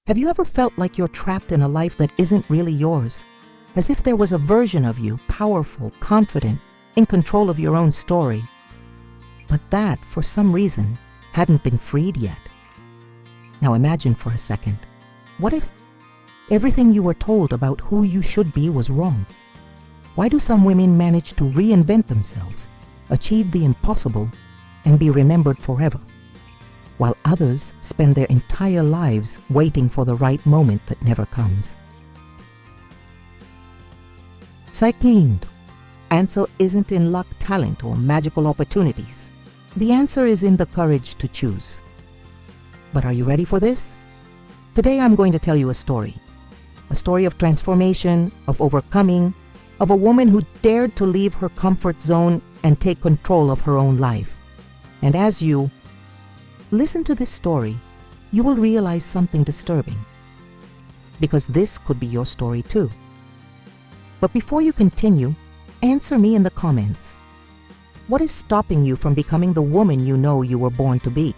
Have you ever felt like you're trapped in a life that isn't really yours? As if there was a version of you, powerful, confident, in control of your own story, but that, for some reason, hadn't been freed yet. Now imagine for a second, what if everything you were told about who you should be was wrong? Why do some women manage to reinvent themselves, achieve the impossible, and be remembered forever, while others spend their entire lives waiting for the right moment that never comes? Sa que answer isn't in luck, talent, or magical opportunities. The answer is in the courage to choose. But are you ready for this? Today I'm going to tell you a story of transformation, of overcoming, of a woman who dared to leave her comfort zone and take control of her own life. And as you listen to this story, you will realize something disturbing, because this could be your story too. But before you continue, answer me in the comments. What is stopping you from becoming the woman you know you were born to be?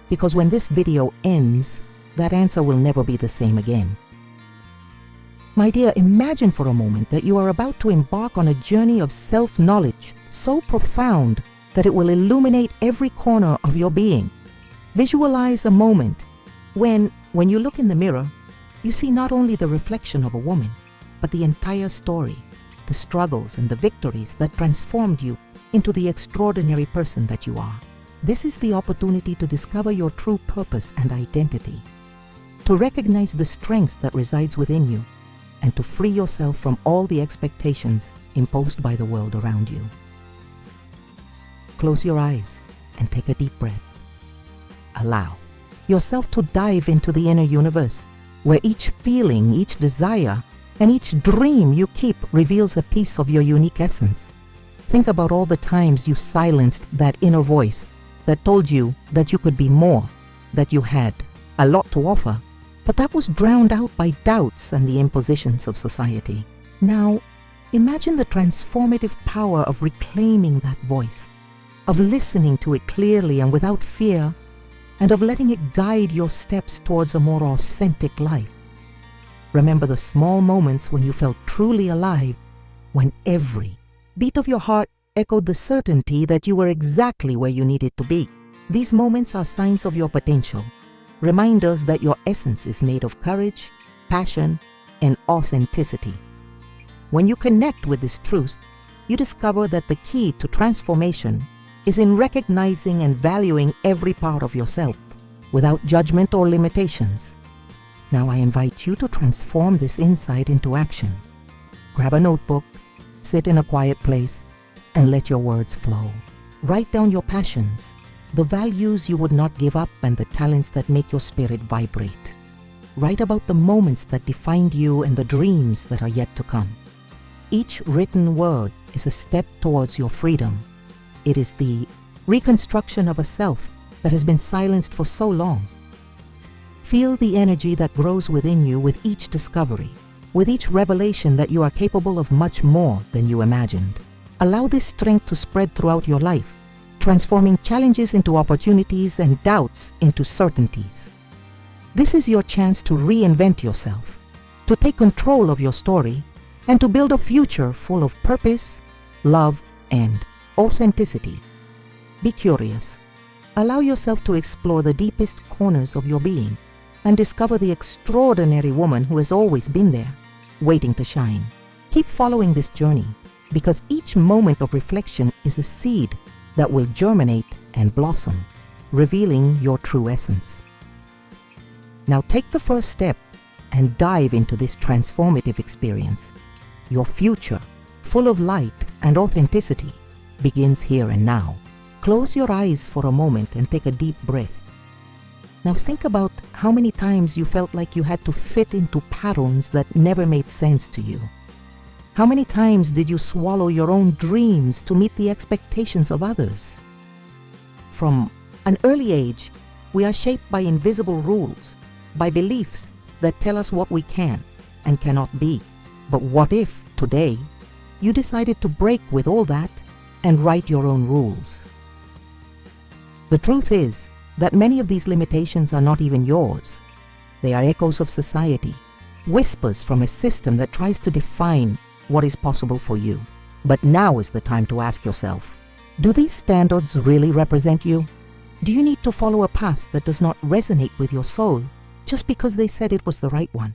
Because when this video ends, that answer will never be the same again. My dear, imagine for a moment that you are about to embark on a journey of self-knowledge so profound that it will illuminate every corner of your being. Visualize a moment when you look in the mirror, you see not only the reflection of a woman, but the entire story, the struggles and the victories that transformed you into the extraordinary person that you are. This is the opportunity to discover your true purpose and identity, to recognize the strengths that resides within you, and to free yourself from all the expectations imposed by the world around you. Close your eyes and take a deep breath. Allow yourself to dive into the inner universe, where each feeling, each desire, and each dream you keep reveals a piece of your unique essence. Think about all the times you silenced that inner voice that told you that you could be more, that you had a lot to offer, but that was drowned out by doubts and the impositions of society. Now, imagine the transformative power of reclaiming that voice, of listening to it clearly and without fear, and of letting it guide your steps towards a more authentic life. Remember the small moments when you felt truly alive, when every beat of your heart echoed the certainty that you were exactly where you needed to be. These moments are signs of your potential, reminders that your essence is made of courage, passion, and authenticity. When you connect with this truth, you discover that the key to transformation is in recognizing and valuing every part of yourself, without judgment or limitations. Now I invite you to transform this insight into action. Grab a notebook, sit in a quiet place, and let your words flow. Write down your passions, the values you would not give up, and the talents that make your spirit vibrate. Write about the moments that defined you and the dreams that are yet to come. Each written word is a step towards your freedom. It is the reconstruction of a self that has been silenced for so long. Feel the energy that grows within you with each discovery, with each revelation that you are capable of much more than you imagined. Allow this strength to spread throughout your life, transforming challenges into opportunities and doubts into certainties. This is your chance to reinvent yourself, to take control of your story, and to build a future full of purpose, love, and authenticity. Be curious. Allow yourself to explore the deepest corners of your being and discover the extraordinary woman who has always been there, waiting to shine. Keep following this journey, because each moment of reflection is a seed that will germinate and blossom, revealing your true essence. Now take the first step and dive into this transformative experience. Your future, full of light and authenticity, begins here and now. Close your eyes for a moment and take a deep breath. Now think about how many times you felt like you had to fit into patterns that never made sense to you. How many times did you swallow your own dreams to meet the expectations of others? From an early age, we are shaped by invisible rules, by beliefs that tell us what we can and cannot be. But what if, today, you decided to break with all that and write your own rules? The truth is that many of these limitations are not even yours. They are echoes of society, whispers from a system that tries to define what is possible for you. But now is the time to ask yourself, do these standards really represent you? Do you need to follow a path that does not resonate with your soul just because they said it was the right one?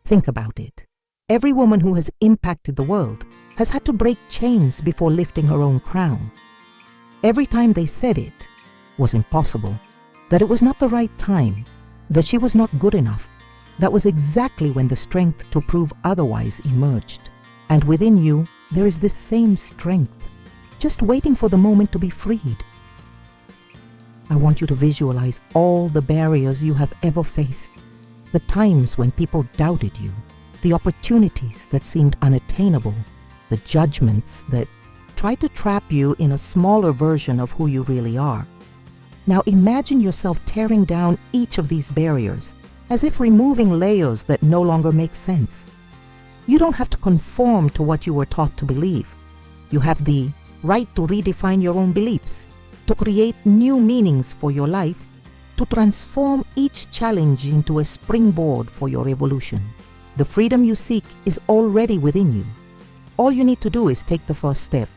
Think about it. Every woman who has impacted the world has had to break chains before lifting her own crown. Every time they said it was impossible, that it was not the right time, that she was not good enough, that was exactly when the strength to prove otherwise emerged. And within you, there is this same strength, just waiting for the moment to be freed. I want you to visualize all the barriers you have ever faced, the times when people doubted you, the opportunities that seemed unattainable, the judgments that tried to trap you in a smaller version of who you really are. Now imagine yourself tearing down each of these barriers, as if removing layers that no longer make sense. You don't have to conform to what you were taught to believe. You have the right to redefine your own beliefs, to create new meanings for your life, to transform each challenge into a springboard for your evolution. The freedom you seek is already within you. All you need to do is take the first step.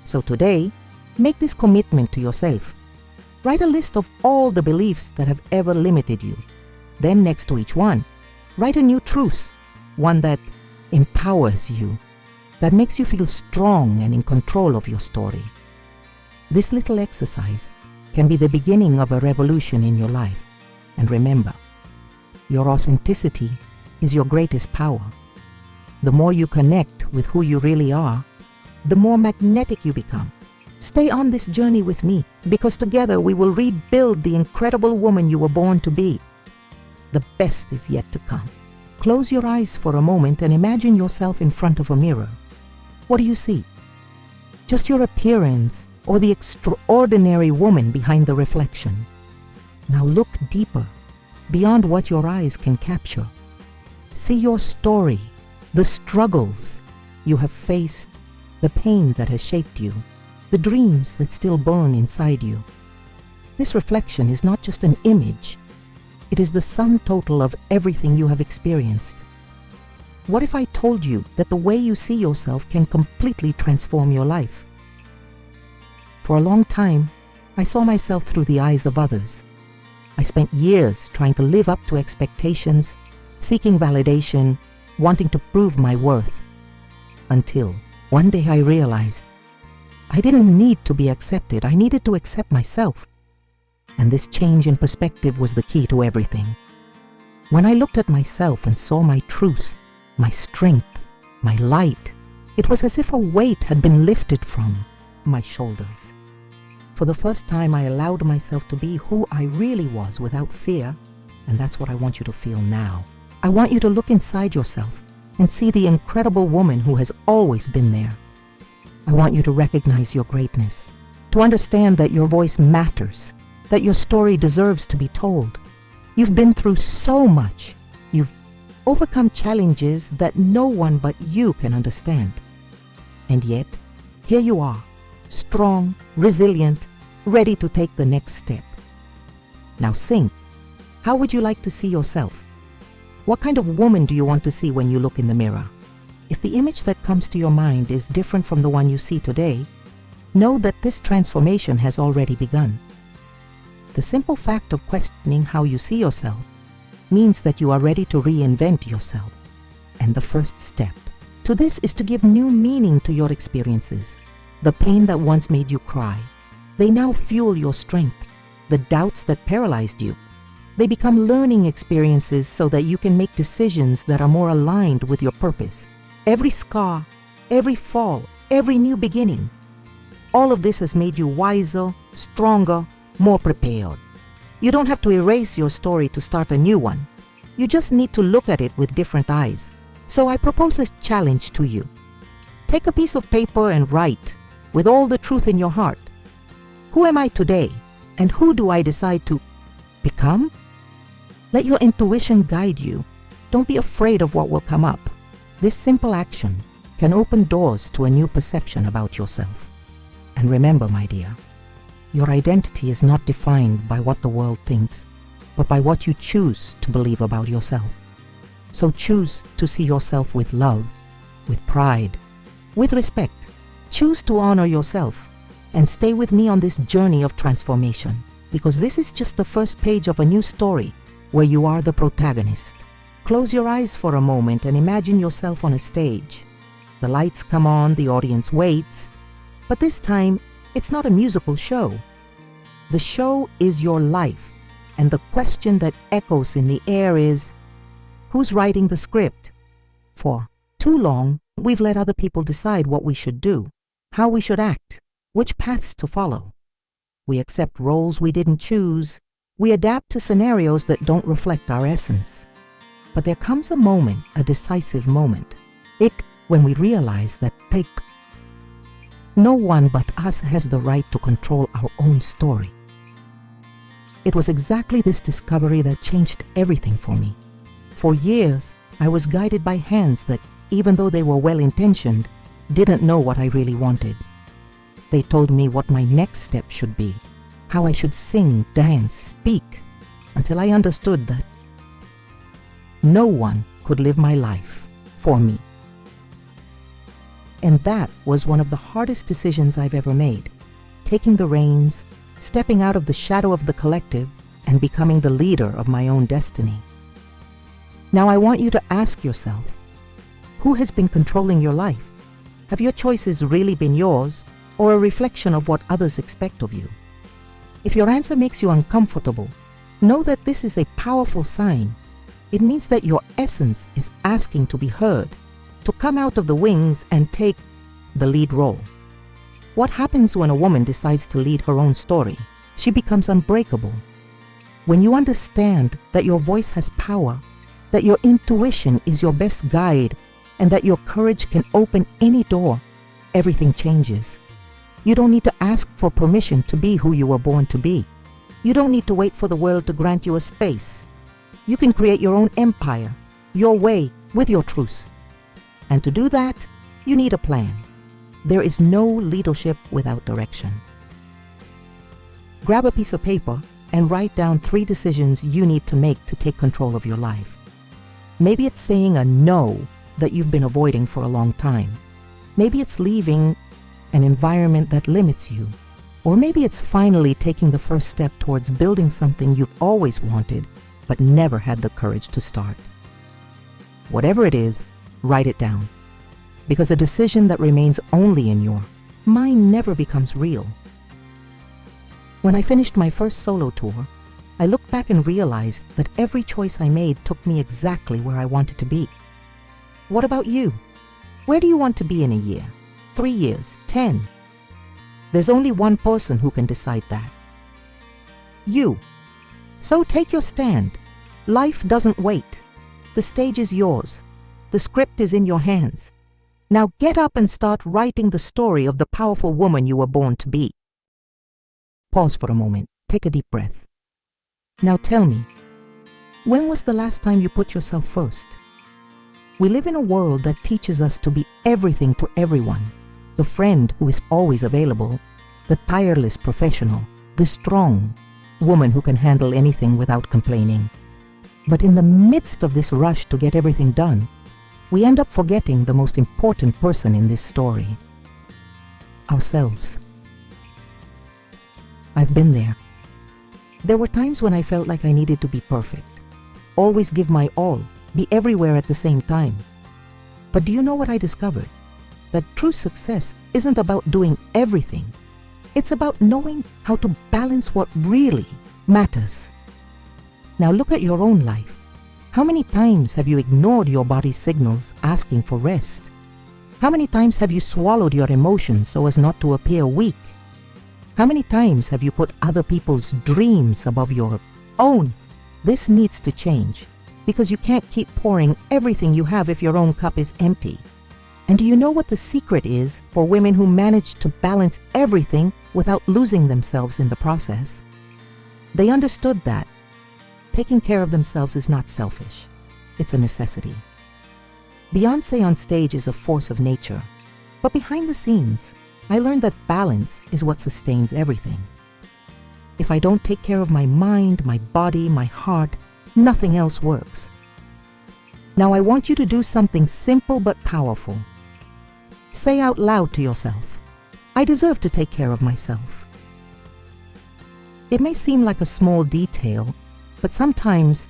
So today, make this commitment to yourself. Write a list of all the beliefs that have ever limited you. Then next to each one, write a new truth, one that empowers you, that makes you feel strong and in control of your story. This little exercise can be the beginning of a revolution in your life. And remember, your authenticity is your greatest power. The more you connect with who you really are, the more magnetic you become. Stay on this journey with me, because together we will rebuild the incredible woman you were born to be. The best is yet to come. Close your eyes for a moment and imagine yourself in front of a mirror. What do you see? Just your appearance or the extraordinary woman behind the reflection? Now look deeper, beyond what your eyes can capture. See your story, the struggles you have faced, the pain that has shaped you, the dreams that still burn inside you. This reflection is not just an image. It is the sum total of everything you have experienced. What if I told you that the way you see yourself can completely transform your life? For a long time, I saw myself through the eyes of others. I spent years trying to live up to expectations, seeking validation, wanting to prove my worth. Until one day I realized I didn't need to be accepted. I needed to accept myself. And this change in perspective was the key to everything. When I looked at myself and saw my truth, my strength, my light, it was as if a weight had been lifted from my shoulders. For the first time, I allowed myself to be who I really was without fear, and that's what I want you to feel now. I want you to look inside yourself and see the incredible woman who has always been there. I want you to recognize your greatness, to understand that your voice matters, that your story deserves to be told. You've been through so much. You've overcome challenges that no one but you can understand. And yet, here you are, strong, resilient, ready to take the next step. Now sing. How would you like to see yourself? What kind of woman do you want to see when you look in the mirror? If the image that comes to your mind is different from the one you see today, know that this transformation has already begun. The simple fact of questioning how you see yourself means that you are ready to reinvent yourself. And the first step to this is to give new meaning to your experiences. The pain that once made you cry, they now fuel your strength. The doubts that paralyzed you, they become learning experiences so that you can make decisions that are more aligned with your purpose. Every scar, every fall, every new beginning, all of this has made you wiser, stronger, more prepared. You don't have to erase your story to start a new one. You just need to look at it with different eyes. So I propose a challenge to you. Take a piece of paper and write, with all the truth in your heart, who am I today, and who do I decide to become? Let your intuition guide you. Don't be afraid of what will come up. This simple action can open doors to a new perception about yourself. And remember, my dear, your identity is not defined by what the world thinks, but by what you choose to believe about yourself. So choose to see yourself with love, with pride, with respect. Choose to honor yourself and stay with me on this journey of transformation, because this is just the first page of a new story where you are the protagonist. Close your eyes for a moment and imagine yourself on a stage. The lights come on, the audience waits, but this time it's not a musical show. The show is your life, and the question that echoes in the air is, who's writing the script? For too long, we've let other people decide what we should do, how we should act, which paths to follow. We accept roles we didn't choose. We adapt to scenarios that don't reflect our essence. But there comes a moment, a decisive moment, when we realize that no one but us has the right to control our own story. It was exactly this discovery that changed everything for me. For years, I was guided by hands that, even though they were well-intentioned, didn't know what I really wanted. They told me what my next step should be, how I should sing, dance, speak, until I understood that no one could live my life for me. And that was one of the hardest decisions I've ever made, taking the reins, stepping out of the shadow of the collective, and becoming the leader of my own destiny. Now I want you to ask yourself, who has been controlling your life? Have your choices really been yours, or a reflection of what others expect of you? If your answer makes you uncomfortable, know that this is a powerful sign. It means that your essence is asking to be heard, to come out of the wings and take the lead role. What happens when a woman decides to lead her own story? She becomes unbreakable. When you understand that your voice has power, that your intuition is your best guide, and that your courage can open any door, everything changes. You don't need to ask for permission to be who you were born to be. You don't need to wait for the world to grant you a space. You can create your own empire, your way, with your truths. And to do that, you need a plan. There is no leadership without direction. Grab a piece of paper and write down 3 decisions you need to make to take control of your life. Maybe it's saying a no that you've been avoiding for a long time. Maybe it's leaving an environment that limits you. Or maybe it's finally taking the first step towards building something you've always wanted but never had the courage to start. Whatever it is, write it down. Because a decision that remains only in your mind never becomes real. When I finished my first solo tour, I looked back and realized that every choice I made took me exactly where I wanted to be. What about you? Where do you want to be in a year, 3 years, 10? There's only one person who can decide that. You. So take your stand. Life doesn't wait. The stage is yours. The script is in your hands. Now get up and start writing the story of the powerful woman you were born to be. Pause for a moment. Take a deep breath. Now tell me, when was the last time you put yourself first? We live in a world that teaches us to be everything to everyone. The friend who is always available, the tireless professional, the strong woman who can handle anything without complaining. But in the midst of this rush to get everything done, we end up forgetting the most important person in this story, ourselves. I've been there. There were times when I felt like I needed to be perfect, always give my all, be everywhere at the same time. But do you know what I discovered? That true success isn't about doing everything. It's about knowing how to balance what really matters. Now look at your own life. How many times have you ignored your body's signals asking for rest? How many times have you swallowed your emotions so as not to appear weak? How many times have you put other people's dreams above your own? This needs to change, because you can't keep pouring everything you have if your own cup is empty. And do you know what the secret is for women who manage to balance everything without losing themselves in the process? They understood that taking care of themselves is not selfish. It's a necessity. Beyoncé on stage is a force of nature, but behind the scenes, I learned that balance is what sustains everything. If I don't take care of my mind, my body, my heart, nothing else works. Now I want you to do something simple but powerful. Say out loud to yourself, I deserve to take care of myself. It may seem like a small detail, but sometimes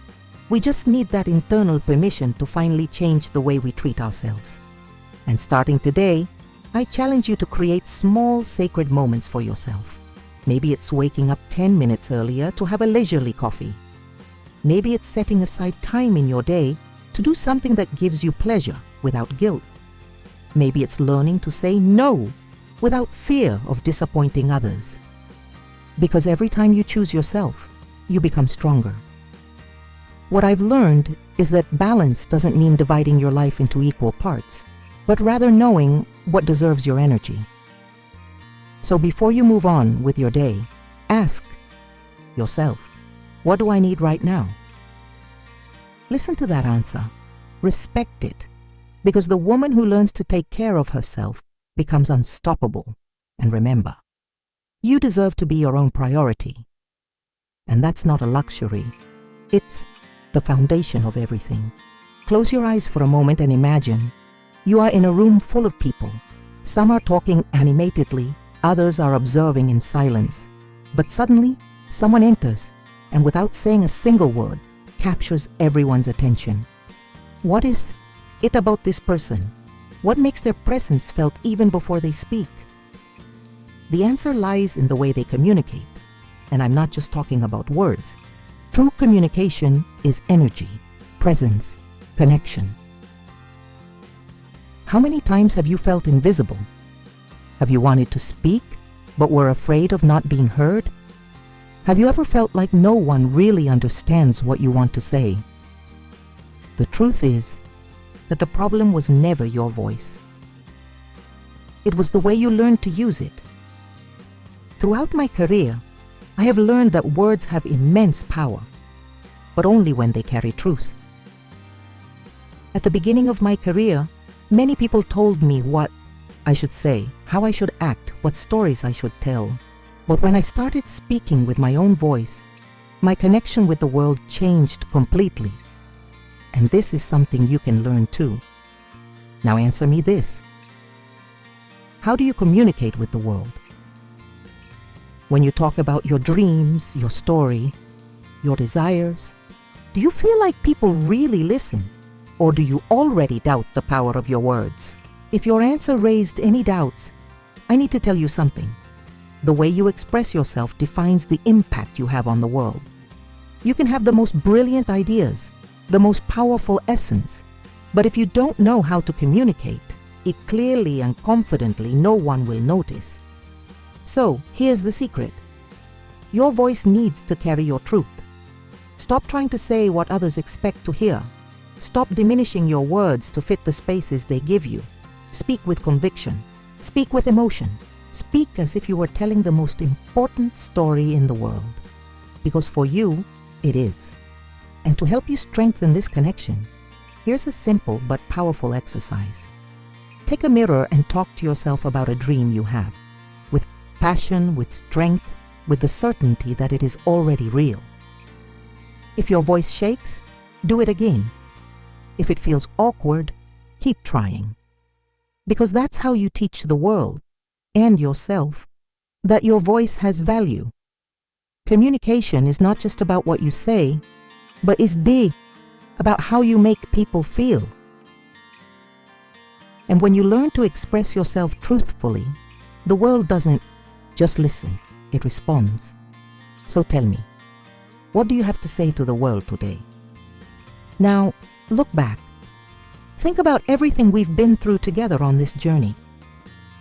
we just need that internal permission to finally change the way we treat ourselves. And starting today, I challenge you to create small sacred moments for yourself. Maybe it's waking up 10 minutes earlier to have a leisurely coffee. Maybe it's setting aside time in your day to do something that gives you pleasure without guilt. Maybe it's learning to say no without fear of disappointing others. Because every time you choose yourself, you become stronger. What I've learned is that balance doesn't mean dividing your life into equal parts, but rather knowing what deserves your energy. So before you move on with your day, ask yourself, what do I need right now? Listen to that answer. Respect it, because the woman who learns to take care of herself becomes unstoppable. And remember, you deserve to be your own priority. And that's not a luxury. It's the foundation of everything. Close your eyes for a moment and imagine you are in a room full of people. Some are talking animatedly, others are observing in silence. But suddenly, someone enters and without saying a single word, captures everyone's attention. What is it about this person? What makes their presence felt even before they speak? The answer lies in the way they communicate. And I'm not just talking about words. True communication is energy, presence, connection. How many times have you felt invisible? Have you wanted to speak, but were afraid of not being heard? Have you ever felt like no one really understands what you want to say? The truth is that the problem was never your voice. It was the way you learned to use it. Throughout my career, I have learned that words have immense power, but only when they carry truth. At the beginning of my career, many people told me what I should say, how I should act, what stories I should tell. But when I started speaking with my own voice, my connection with the world changed completely. And this is something you can learn too. Now answer me this. How do you communicate with the world? When you talk about your dreams, your story, your desires, do you feel like people really listen? Or do you already doubt the power of your words? If your answer raised any doubts, I need to tell you something. The way you express yourself defines the impact you have on the world. You can have the most brilliant ideas, the most powerful essence, but if you don't know how to communicate it clearly and confidently, no one will notice. So, here's the secret. Your voice needs to carry your truth. Stop trying to say what others expect to hear. Stop diminishing your words to fit the spaces they give you. Speak with conviction. Speak with emotion. Speak as if you were telling the most important story in the world. Because for you, it is. And to help you strengthen this connection, here's a simple but powerful exercise. Take a mirror and talk to yourself about a dream you have, with passion, with strength, with the certainty that it is already real. If your voice shakes, do it again. If it feels awkward, keep trying. Because that's how you teach the world and yourself that your voice has value. Communication is not just about what you say, but is about how you make people feel. And when you learn to express yourself truthfully, the world doesn't just listen, it responds. So tell me, what do you have to say to the world today? Now, look back. Think about everything we've been through together on this journey.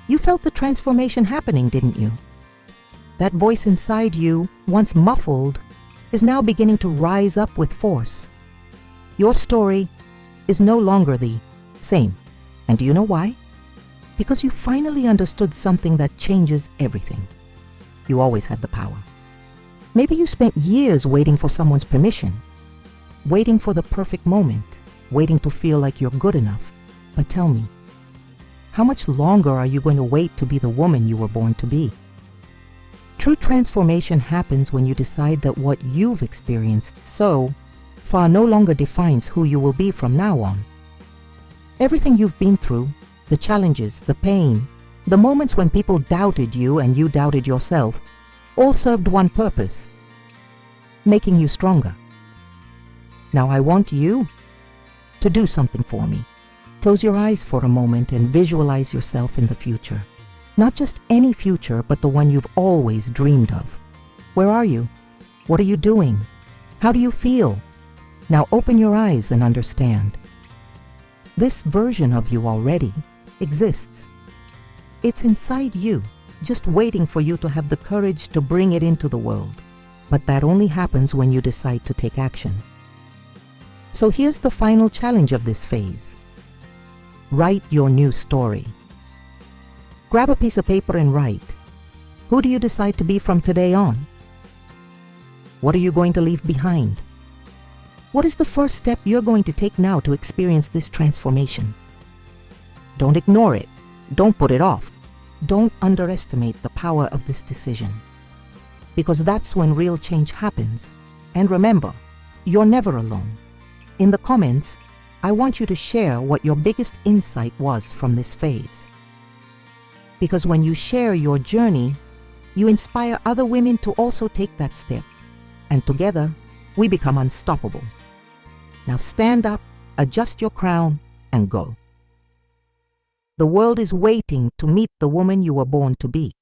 You felt the transformation happening, didn't you? That voice inside you, once muffled, is now beginning to rise up with force. Your story is no longer the same. And do you know why? Because you finally understood something that changes everything. You always had the power. Maybe you spent years waiting for someone's permission, waiting for the perfect moment, waiting to feel like you're good enough. But tell me, how much longer are you going to wait to be the woman you were born to be? True transformation happens when you decide that what you've experienced so far no longer defines who you will be from now on. Everything you've been through, the challenges, the pain, the moments when people doubted you and you doubted yourself, all served one purpose: making you stronger. Now I want you to do something for me. Close your eyes for a moment and visualize yourself in the future. Not just any future, but the one you've always dreamed of. Where are you? What are you doing? How do you feel? Now open your eyes and understand. This version of you already exists. It's inside you, just waiting for you to have the courage to bring it into the world. But that only happens when you decide to take action. So here's the final challenge of this phase. Write your new story. Grab a piece of paper and write. Who do you decide to be from today on? What are you going to leave behind? What is the first step you're going to take now to experience this transformation? Don't ignore it. Don't put it off. Don't underestimate the power of this decision. Because that's when real change happens. And remember, you're never alone. In the comments, I want you to share what your biggest insight was from this phase. Because when you share your journey, you inspire other women to also take that step. And together, we become unstoppable. Now stand up, adjust your crown, and go. The world is waiting to meet the woman you were born to be.